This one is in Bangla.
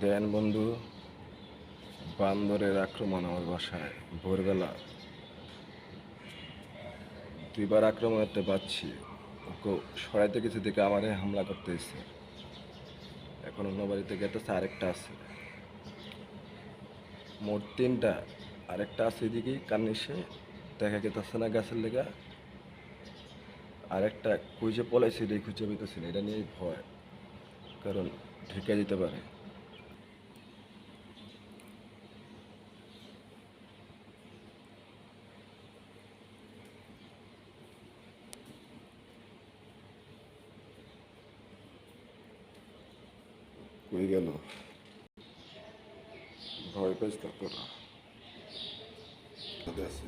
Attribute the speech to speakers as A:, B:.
A: দেন বন্ধু, বান্দরের আক্রমণ আমার বাসায় ভোরবেলা। দুইবার আক্রমণ করতে পারছি, ওকে সরাইতে কিছু দিকে আমারে হামলা করতে এসছে। এখন অন্য বাড়িতে গেতেছে, আরেকটা আছে, মোট তিনটা। আরেকটা আছে এদিকে কান্নিসে, দেখা গেতেছে না গাছের লেগা। আরেকটা খুঁজে পলাইছে, এটাই খুঁজে পেতেছি না, এটা নিয়েই ভয়, কারণ ঢেকে দিতে পারে। কই গেল? ভয় পাইস না তোরা? আছে